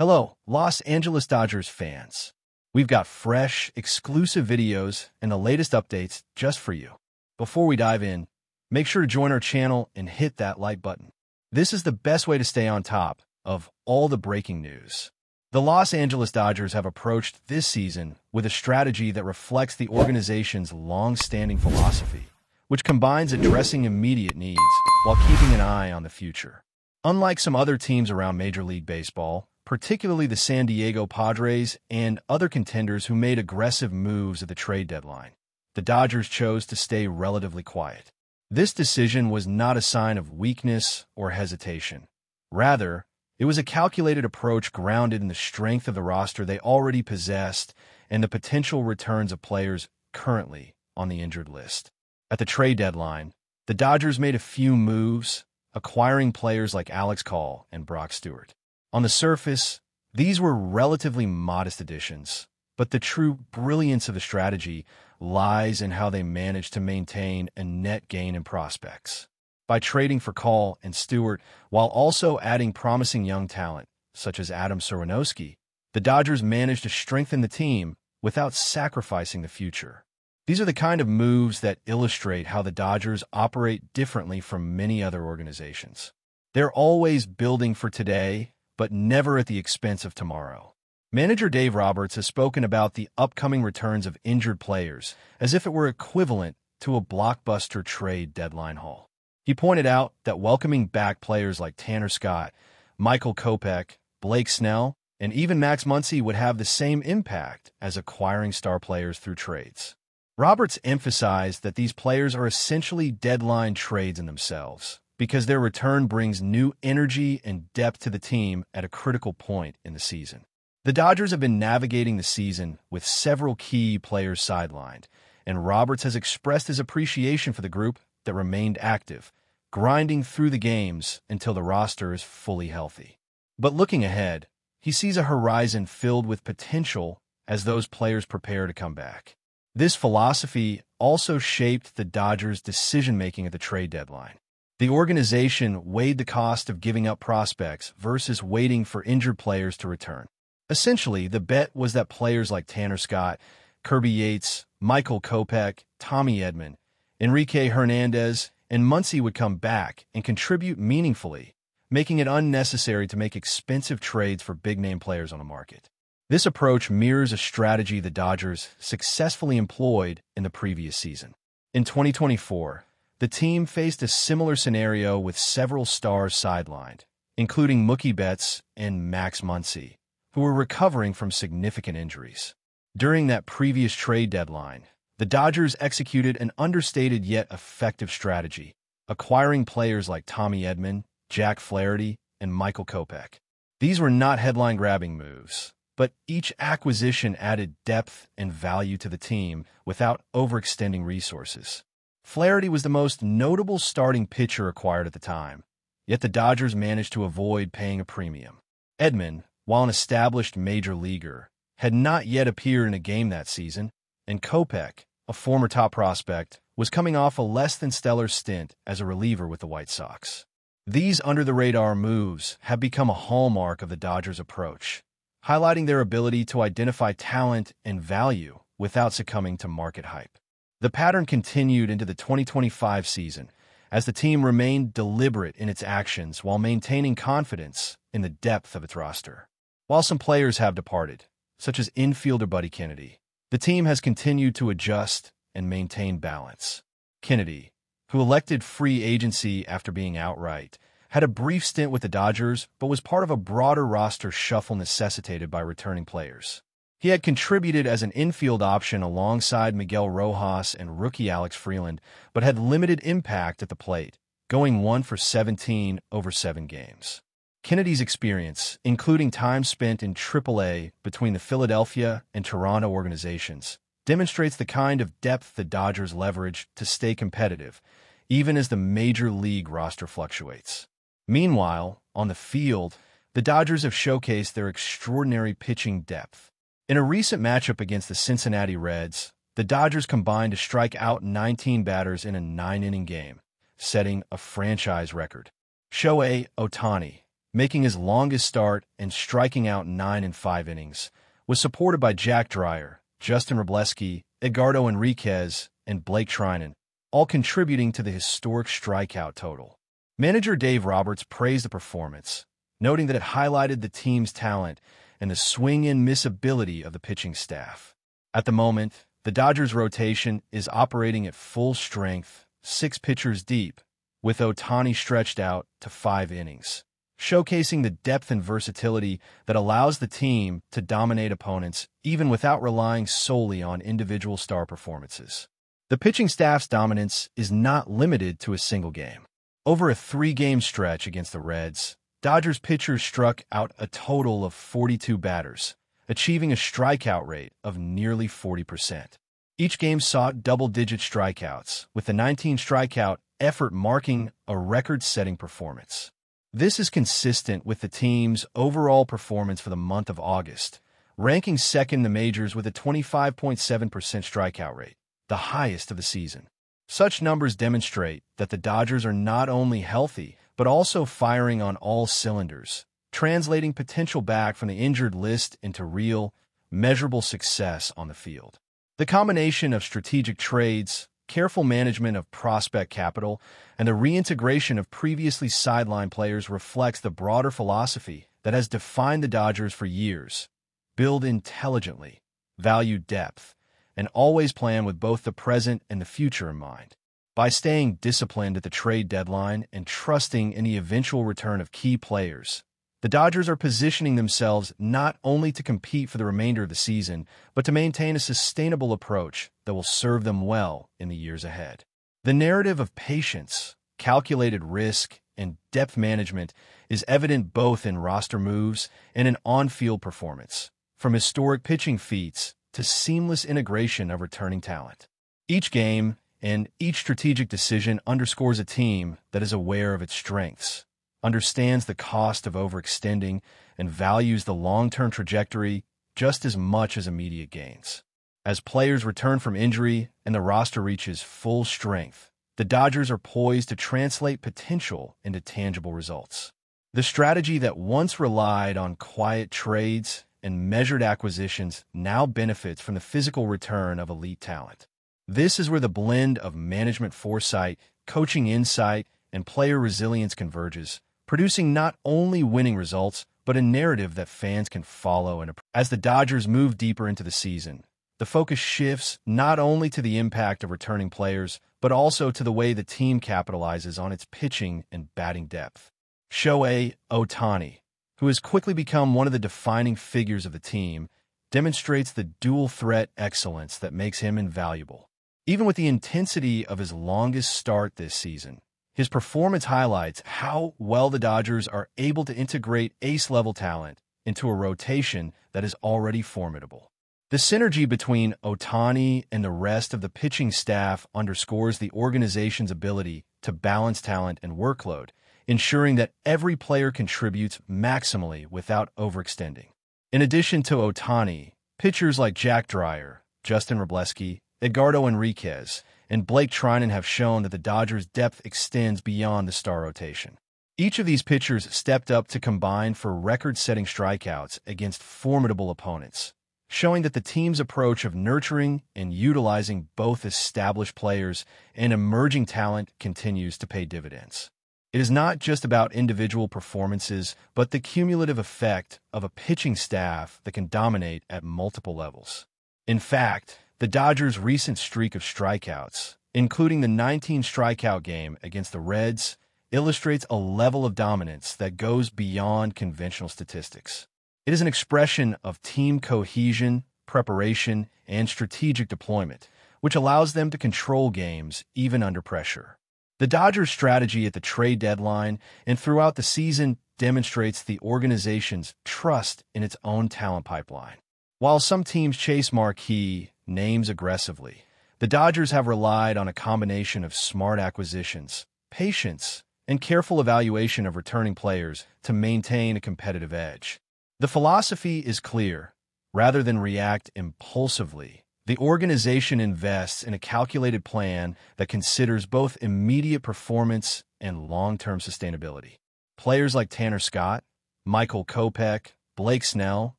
Hello, Los Angeles Dodgers fans. We've got fresh, exclusive videos and the latest updates just for you. Before we dive in, make sure to join our channel and hit that like button. This is the best way to stay on top of all the breaking news. The Los Angeles Dodgers have approached this season with a strategy that reflects the organization's long-standing philosophy, which combines addressing immediate needs while keeping an eye on the future. Unlike some other teams around Major League Baseball, particularly the San Diego Padres and other contenders who made aggressive moves at the trade deadline, the Dodgers chose to stay relatively quiet. This decision was not a sign of weakness or hesitation. Rather, it was a calculated approach grounded in the strength of the roster they already possessed and the potential returns of players currently on the injured list. At the trade deadline, the Dodgers made a few moves, acquiring players like Alex Call and Brock Stewart. On the surface, these were relatively modest additions, but the true brilliance of the strategy lies in how they managed to maintain a net gain in prospects. By trading for Call and Stewart while also adding promising young talent, such as Adam Serwinowski, the Dodgers managed to strengthen the team without sacrificing the future. These are the kind of moves that illustrate how the Dodgers operate differently from many other organizations. They're always building for today, but never at the expense of tomorrow. Manager Dave Roberts has spoken about the upcoming returns of injured players as if it were equivalent to a blockbuster trade deadline haul. He pointed out that welcoming back players like Tanner Scott, Michael Kopech, Blake Snell, and even Max Muncy would have the same impact as acquiring star players through trades. Roberts emphasized that these players are essentially deadline trades in themselves because their return brings new energy and depth to the team at a critical point in the season. The Dodgers have been navigating the season with several key players sidelined, and Roberts has expressed his appreciation for the group that remained active, grinding through the games until the roster is fully healthy. But looking ahead, he sees a horizon filled with potential as those players prepare to come back. This philosophy also shaped the Dodgers' decision-making at the trade deadline. The organization weighed the cost of giving up prospects versus waiting for injured players to return. Essentially, the bet was that players like Tanner Scott, Kirby Yates, Michael Kopech, Tommy Edman, Enrique Hernandez, and Muncy would come back and contribute meaningfully, making it unnecessary to make expensive trades for big-name players on the market. This approach mirrors a strategy the Dodgers successfully employed in the previous season. In 2024, the team faced a similar scenario with several stars sidelined, including Mookie Betts and Max Muncy, who were recovering from significant injuries. During that previous trade deadline, the Dodgers executed an understated yet effective strategy, acquiring players like Tommy Edman, Jack Flaherty, and Michael Kopech. These were not headline-grabbing moves, but each acquisition added depth and value to the team without overextending resources. Flaherty was the most notable starting pitcher acquired at the time, yet the Dodgers managed to avoid paying a premium. Edman, while an established major leaguer, had not yet appeared in a game that season, and Kopech, a former top prospect, was coming off a less-than-stellar stint as a reliever with the White Sox. These under-the-radar moves have become a hallmark of the Dodgers' approach, highlighting their ability to identify talent and value without succumbing to market hype. The pattern continued into the 2025 season as the team remained deliberate in its actions while maintaining confidence in the depth of its roster. While some players have departed, such as infielder Buddy Kennedy, the team has continued to adjust and maintain balance. Kennedy, who elected free agency after being outright, had a brief stint with the Dodgers but was part of a broader roster shuffle necessitated by returning players. He had contributed as an infield option alongside Miguel Rojas and rookie Alex Freeland, but had limited impact at the plate, going 1 for 17 over 7 games. Kennedy's experience, including time spent in AAA between the Philadelphia and Toronto organizations, demonstrates the kind of depth the Dodgers leverage to stay competitive, even as the major league roster fluctuates. Meanwhile, on the field, the Dodgers have showcased their extraordinary pitching depth. In a recent matchup against the Cincinnati Reds, the Dodgers combined to strike out 19 batters in a 9-inning game, setting a franchise record. Shohei Ohtani, making his longest start and striking out 9 in 5 innings, was supported by Jack Dreyer, Justin Wrobleski, Edgardo Enriquez, and Blake Treinen, all contributing to the historic strikeout total. Manager Dave Roberts praised the performance, noting that it highlighted the team's talent and the swing-and-miss ability of the pitching staff. At the moment, the Dodgers' rotation is operating at full strength, 6 pitchers deep, with Ohtani stretched out to 5 innings, showcasing the depth and versatility that allows the team to dominate opponents even without relying solely on individual star performances. The pitching staff's dominance is not limited to a single game. Over a 3-game stretch against the Reds, Dodgers pitchers struck out a total of 42 batters, achieving a strikeout rate of nearly 40%. Each game saw double-digit strikeouts, with the 19-strikeout effort marking a record-setting performance. This is consistent with the team's overall performance for the month of August, ranking second in the majors with a 25.7% strikeout rate, the highest of the season. Such numbers demonstrate that the Dodgers are not only healthy, but also firing on all cylinders, translating potential back from the injured list into real, measurable success on the field. The combination of strategic trades, careful management of prospect capital, and the reintegration of previously sidelined players reflects the broader philosophy that has defined the Dodgers for years: build intelligently, value depth, and always plan with both the present and the future in mind. By staying disciplined at the trade deadline and trusting in the eventual return of key players, the Dodgers are positioning themselves not only to compete for the remainder of the season, but to maintain a sustainable approach that will serve them well in the years ahead. The narrative of patience, calculated risk, and depth management is evident both in roster moves and in on-field performance, from historic pitching feats to seamless integration of returning talent. Each game and each strategic decision underscores a team that is aware of its strengths, understands the cost of overextending, and values the long-term trajectory just as much as immediate gains. As players return from injury and the roster reaches full strength, the Dodgers are poised to translate potential into tangible results. The strategy that once relied on quiet trades and measured acquisitions now benefits from the physical return of elite talent. This is where the blend of management foresight, coaching insight, and player resilience converges, producing not only winning results, but a narrative that fans can follow. And as the Dodgers move deeper into the season, the focus shifts not only to the impact of returning players, but also to the way the team capitalizes on its pitching and batting depth. Shohei Ohtani, who has quickly become one of the defining figures of the team, demonstrates the dual-threat excellence that makes him invaluable. Even with the intensity of his longest start this season, his performance highlights how well the Dodgers are able to integrate ace-level talent into a rotation that is already formidable. The synergy between Ohtani and the rest of the pitching staff underscores the organization's ability to balance talent and workload, ensuring that every player contributes maximally without overextending. In addition to Ohtani, pitchers like Jack Dreyer, Justin Wrobleski, Edgardo Enriquez, and Blake Treinen have shown that the Dodgers' depth extends beyond the star rotation. Each of these pitchers stepped up to combine for record-setting strikeouts against formidable opponents, showing that the team's approach of nurturing and utilizing both established players and emerging talent continues to pay dividends. It is not just about individual performances, but the cumulative effect of a pitching staff that can dominate at multiple levels. In fact, the Dodgers' recent streak of strikeouts, including the 19-strikeout game against the Reds, illustrates a level of dominance that goes beyond conventional statistics. It is an expression of team cohesion, preparation, and strategic deployment, which allows them to control games even under pressure. The Dodgers' strategy at the trade deadline and throughout the season demonstrates the organization's trust in its own talent pipeline. While some teams chase marquee names aggressively, the Dodgers have relied on a combination of smart acquisitions, patience, and careful evaluation of returning players to maintain a competitive edge. The philosophy is clear. Rather than react impulsively, the organization invests in a calculated plan that considers both immediate performance and long-term sustainability. Players like Tanner Scott, Michael Kopech, Blake Snell,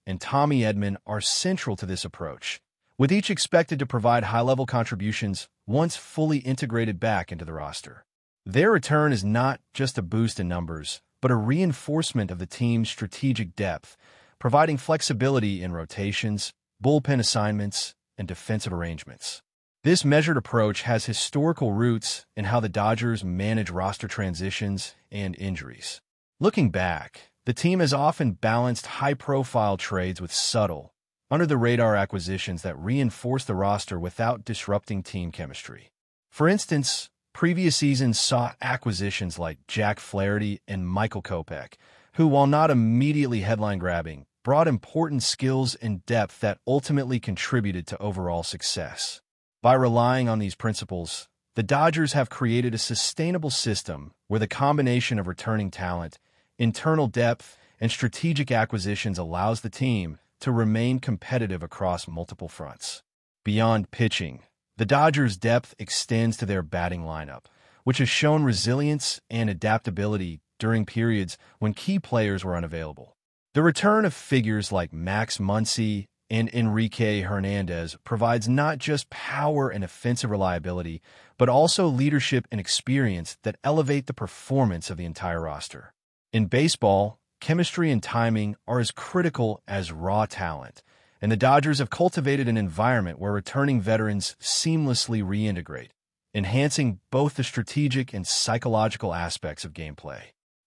and Tommy Edman are central to this approach, with each expected to provide high-level contributions once fully integrated back into the roster. Their return is not just a boost in numbers, but a reinforcement of the team's strategic depth, providing flexibility in rotations, bullpen assignments, and defensive arrangements. This measured approach has historical roots in how the Dodgers manage roster transitions and injuries. Looking back, the team has often balanced high-profile trades with subtle, under-the-radar acquisitions that reinforce the roster without disrupting team chemistry. For instance, previous seasons saw acquisitions like Jack Flaherty and Michael Kopech, who, while not immediately headline-grabbing, brought important skills and depth that ultimately contributed to overall success. By relying on these principles, the Dodgers have created a sustainable system where the combination of returning talent, internal depth, and strategic acquisitions allows the team to remain competitive across multiple fronts. Beyond pitching, the Dodgers' depth extends to their batting lineup, which has shown resilience and adaptability during periods when key players were unavailable. The return of figures like Max Muncy and Enrique Hernandez provides not just power and offensive reliability, but also leadership and experience that elevate the performance of the entire roster. In baseball, chemistry and timing are as critical as raw talent, and the Dodgers have cultivated an environment where returning veterans seamlessly reintegrate, enhancing both the strategic and psychological aspects of gameplay.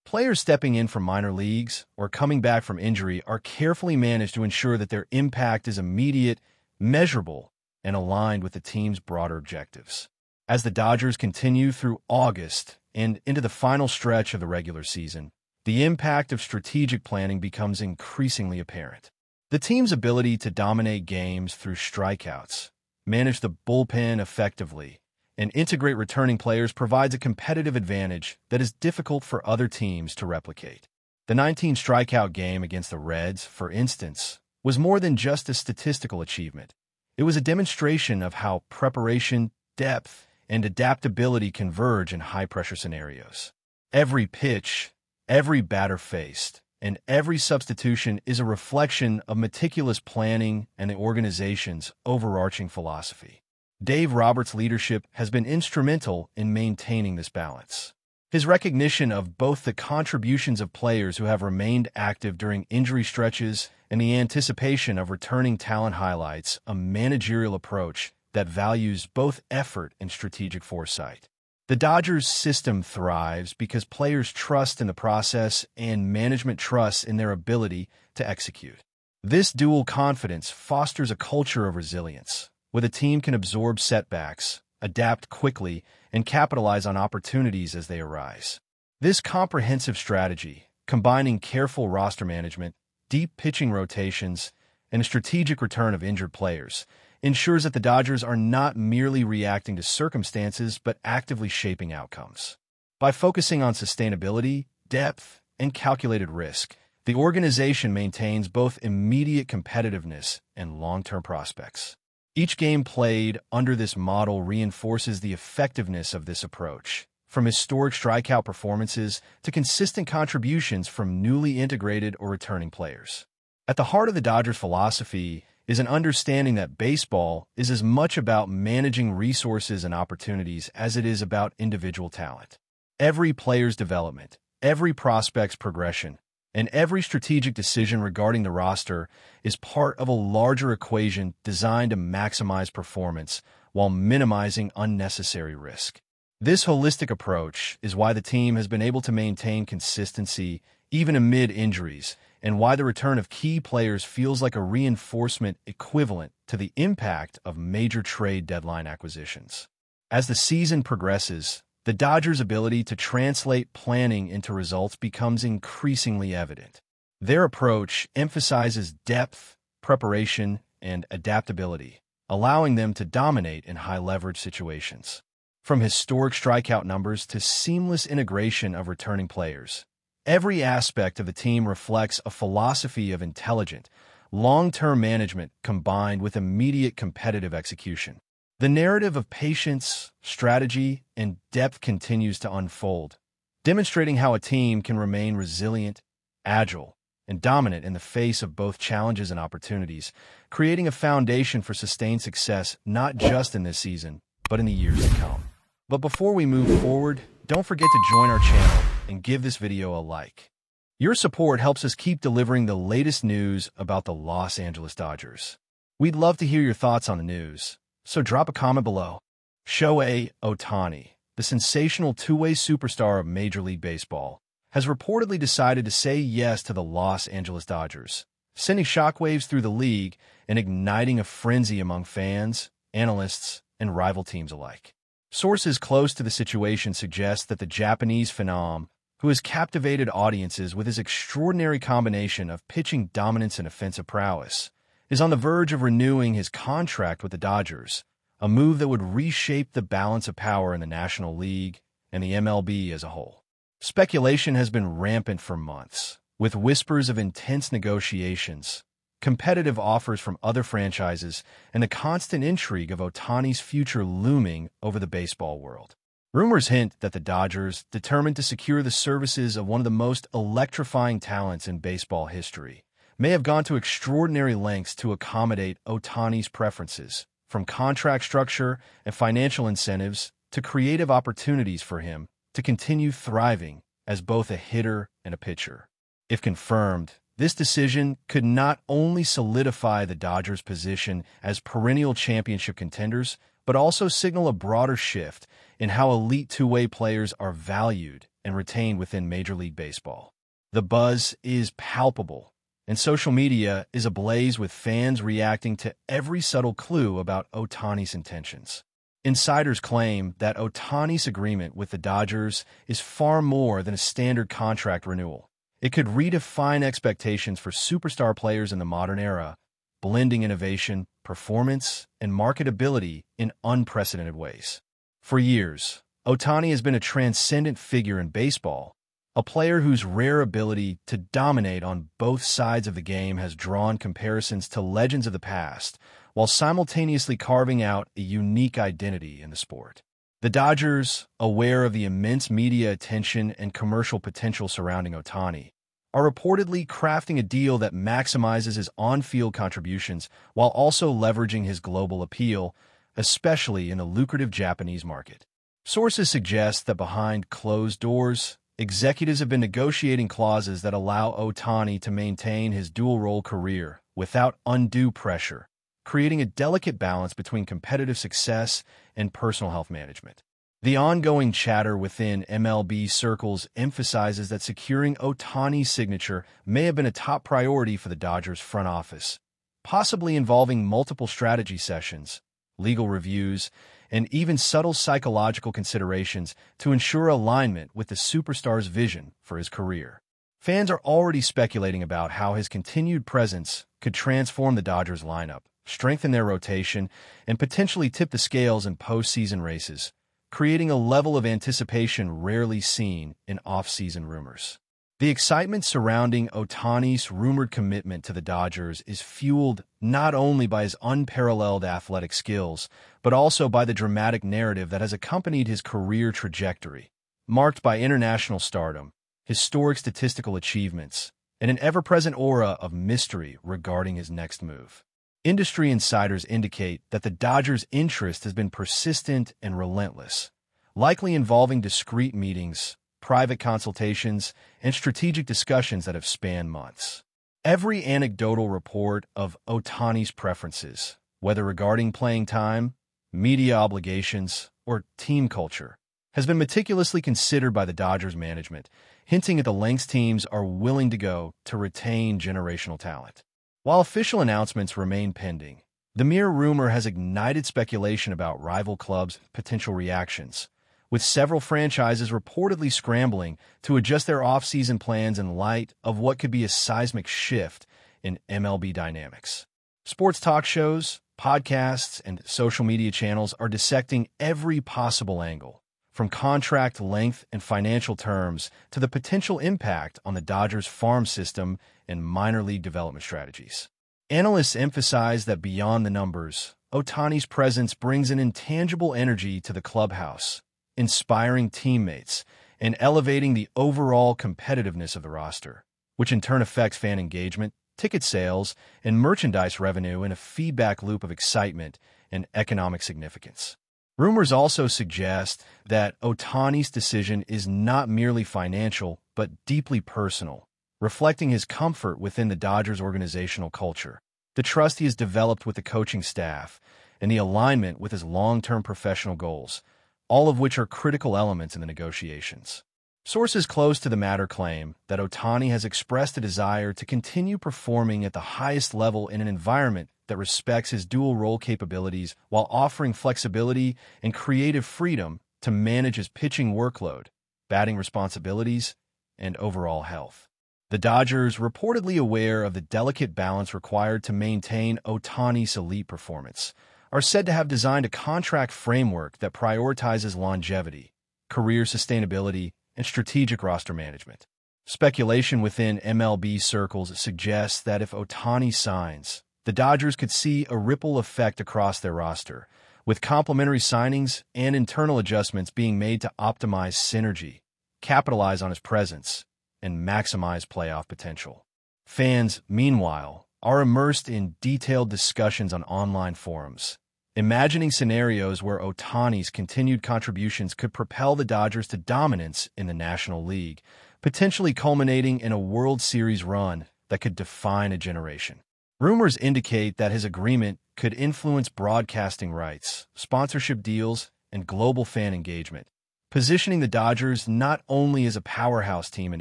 Players stepping in from minor leagues or coming back from injury are carefully managed to ensure that their impact is immediate, measurable, and aligned with the team's broader objectives. As the Dodgers continue through August and into the final stretch of the regular season, the impact of strategic planning becomes increasingly apparent. The team's ability to dominate games through strikeouts, manage the bullpen effectively, and integrate returning players provides a competitive advantage that is difficult for other teams to replicate. The 19-strikeout game against the Reds, for instance, was more than just a statistical achievement. It was a demonstration of how preparation, depth, and adaptability converge in high-pressure scenarios. Every pitch, every batter faced, and every substitution is a reflection of meticulous planning and the organization's overarching philosophy. Dave Roberts' leadership has been instrumental in maintaining this balance. His recognition of both the contributions of players who have remained active during injury stretches and the anticipation of returning talent highlights a managerial approach that values both effort and strategic foresight. The Dodgers' system thrives because players trust in the process and management trusts in their ability to execute. This dual confidence fosters a culture of resilience, where the team can absorb setbacks, adapt quickly, and capitalize on opportunities as they arise. This comprehensive strategy, combining careful roster management, deep pitching rotations, and a strategic return of injured players, ensures that the Dodgers are not merely reacting to circumstances but actively shaping outcomes. By focusing on sustainability, depth, and calculated risk, the organization maintains both immediate competitiveness and long-term prospects. Each game played under this model reinforces the effectiveness of this approach, from historic strikeout performances to consistent contributions from newly integrated or returning players. At the heart of the Dodgers' philosophy is an understanding that baseball is as much about managing resources and opportunities as it is about individual talent. Every player's development, every prospect's progression, and every strategic decision regarding the roster is part of a larger equation designed to maximize performance while minimizing unnecessary risk. This holistic approach is why the team has been able to maintain consistency even amid injuries, and why the return of key players feels like a reinforcement equivalent to the impact of major trade deadline acquisitions. As the season progresses, the Dodgers' ability to translate planning into results becomes increasingly evident. Their approach emphasizes depth, preparation, and adaptability, allowing them to dominate in high-leverage situations. From historic strikeout numbers to seamless integration of returning players, every aspect of the team reflects a philosophy of intelligent, long-term management combined with immediate competitive execution. The narrative of patience, strategy, and depth continues to unfold, demonstrating how a team can remain resilient, agile, and dominant in the face of both challenges and opportunities, creating a foundation for sustained success not just in this season, but in the years to come. But before we move forward, don't forget to join our channel and give this video a like. Your support helps us keep delivering the latest news about the Los Angeles Dodgers. We'd love to hear your thoughts on the news, so drop a comment below. Shohei Ohtani, the sensational two-way superstar of Major League Baseball, has reportedly decided to say yes to the Los Angeles Dodgers, sending shockwaves through the league and igniting a frenzy among fans, analysts, and rival teams alike. Sources close to the situation suggest that the Japanese phenom, who has captivated audiences with his extraordinary combination of pitching dominance and offensive prowess, is on the verge of renewing his contract with the Dodgers, a move that would reshape the balance of power in the National League and the MLB as a whole. Speculation has been rampant for months, with whispers of intense negotiations, competitive offers from other franchises, and the constant intrigue of Ohtani's future looming over the baseball world. Rumors hint that the Dodgers, determined to secure the services of one of the most electrifying talents in baseball history, may have gone to extraordinary lengths to accommodate Ohtani's preferences, from contract structure and financial incentives to creative opportunities for him to continue thriving as both a hitter and a pitcher. If confirmed, this decision could not only solidify the Dodgers' position as perennial championship contenders, but also signal a broader shift in how elite two-way players are valued and retained within Major League Baseball. The buzz is palpable, and social media is ablaze with fans reacting to every subtle clue about Ohtani's intentions. Insiders claim that Ohtani's agreement with the Dodgers is far more than a standard contract renewal. It could redefine expectations for superstar players in the modern era, blending innovation, performance, and marketability in unprecedented ways. For years, Ohtani has been a transcendent figure in baseball, a player whose rare ability to dominate on both sides of the game has drawn comparisons to legends of the past, while simultaneously carving out a unique identity in the sport. The Dodgers, aware of the immense media attention and commercial potential surrounding Ohtani, are reportedly crafting a deal that maximizes his on-field contributions while also leveraging his global appeal, especially in the lucrative Japanese market. Sources suggest that behind closed doors, executives have been negotiating clauses that allow Ohtani to maintain his dual-role career without undue pressure, creating a delicate balance between competitive success and personal health management. The ongoing chatter within MLB circles emphasizes that securing Ohtani's signature may have been a top priority for the Dodgers front office, possibly involving multiple strategy sessions, legal reviews, and even subtle psychological considerations to ensure alignment with the superstar's vision for his career. Fans are already speculating about how his continued presence could transform the Dodgers lineup, strengthen their rotation, and potentially tip the scales in postseason races, creating a level of anticipation rarely seen in off-season rumors. The excitement surrounding Ohtani's rumored commitment to the Dodgers is fueled not only by his unparalleled athletic skills, but also by the dramatic narrative that has accompanied his career trajectory, marked by international stardom, historic statistical achievements, and an ever-present aura of mystery regarding his next move. Industry insiders indicate that the Dodgers' interest has been persistent and relentless, likely involving discreet meetings, private consultations, and strategic discussions that have spanned months. Every anecdotal report of Ohtani's preferences, whether regarding playing time, media obligations, or team culture, has been meticulously considered by the Dodgers management, hinting at the lengths teams are willing to go to retain generational talent. While official announcements remain pending, the mere rumor has ignited speculation about rival clubs' potential reactions, with several franchises reportedly scrambling to adjust their off-season plans in light of what could be a seismic shift in MLB dynamics. Sports talk shows, podcasts, and social media channels are dissecting every possible angle, from contract length and financial terms to the potential impact on the Dodgers' farm system and minor league development strategies. Analysts emphasize that beyond the numbers, Ohtani's presence brings an intangible energy to the clubhouse, inspiring teammates and elevating the overall competitiveness of the roster, which in turn affects fan engagement, ticket sales, and merchandise revenue in a feedback loop of excitement and economic significance. Rumors also suggest that Ohtani's decision is not merely financial, but deeply personal, reflecting his comfort within the Dodgers' organizational culture, the trust he has developed with the coaching staff, and the alignment with his long-term professional goals, all of which are critical elements in the negotiations. Sources close to the matter claim that Ohtani has expressed a desire to continue performing at the highest level in an environment that respects his dual-role capabilities while offering flexibility and creative freedom to manage his pitching workload, batting responsibilities, and overall health. The Dodgers, reportedly aware of the delicate balance required to maintain Ohtani's elite performance, are said to have designed a contract framework that prioritizes longevity, career sustainability, and strategic roster management. Speculation within MLB circles suggests that if Ohtani signs, the Dodgers could see a ripple effect across their roster, with complementary signings and internal adjustments being made to optimize synergy, capitalize on his presence, and maximize playoff potential. Fans, meanwhile, are immersed in detailed discussions on online forums, imagining scenarios where Ohtani's continued contributions could propel the Dodgers to dominance in the National League, potentially culminating in a World Series run that could define a generation. Rumors indicate that his agreement could influence broadcasting rights, sponsorship deals, and global fan engagement, positioning the Dodgers not only as a powerhouse team in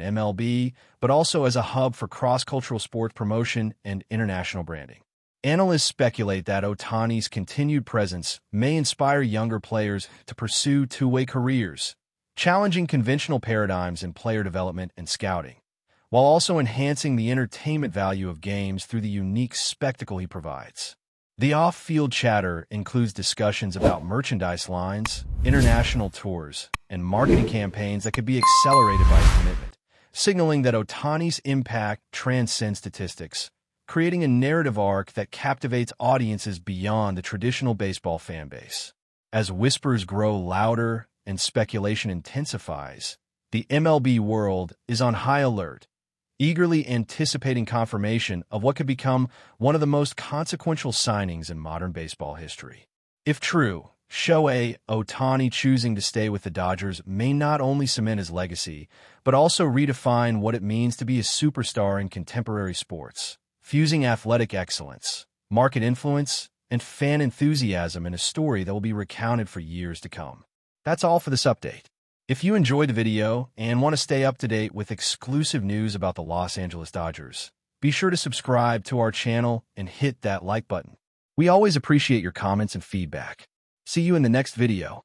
MLB, but also as a hub for cross-cultural sports promotion and international branding. Analysts speculate that Ohtani's continued presence may inspire younger players to pursue two-way careers, challenging conventional paradigms in player development and scouting, while also enhancing the entertainment value of games through the unique spectacle he provides. The off-field chatter includes discussions about merchandise lines, international tours, and marketing campaigns that could be accelerated by his commitment, signaling that Ohtani's impact transcends statistics, creating a narrative arc that captivates audiences beyond the traditional baseball fan base. As whispers grow louder and speculation intensifies, the MLB world is on high alert, eagerly anticipating confirmation of what could become one of the most consequential signings in modern baseball history. If true, Shohei Ohtani choosing to stay with the Dodgers may not only cement his legacy, but also redefine what it means to be a superstar in contemporary sports, fusing athletic excellence, market influence, and fan enthusiasm in a story that will be recounted for years to come. That's all for this update. If you enjoyed the video and want to stay up to date with exclusive news about the Los Angeles Dodgers, be sure to subscribe to our channel and hit that like button. We always appreciate your comments and feedback. See you in the next video.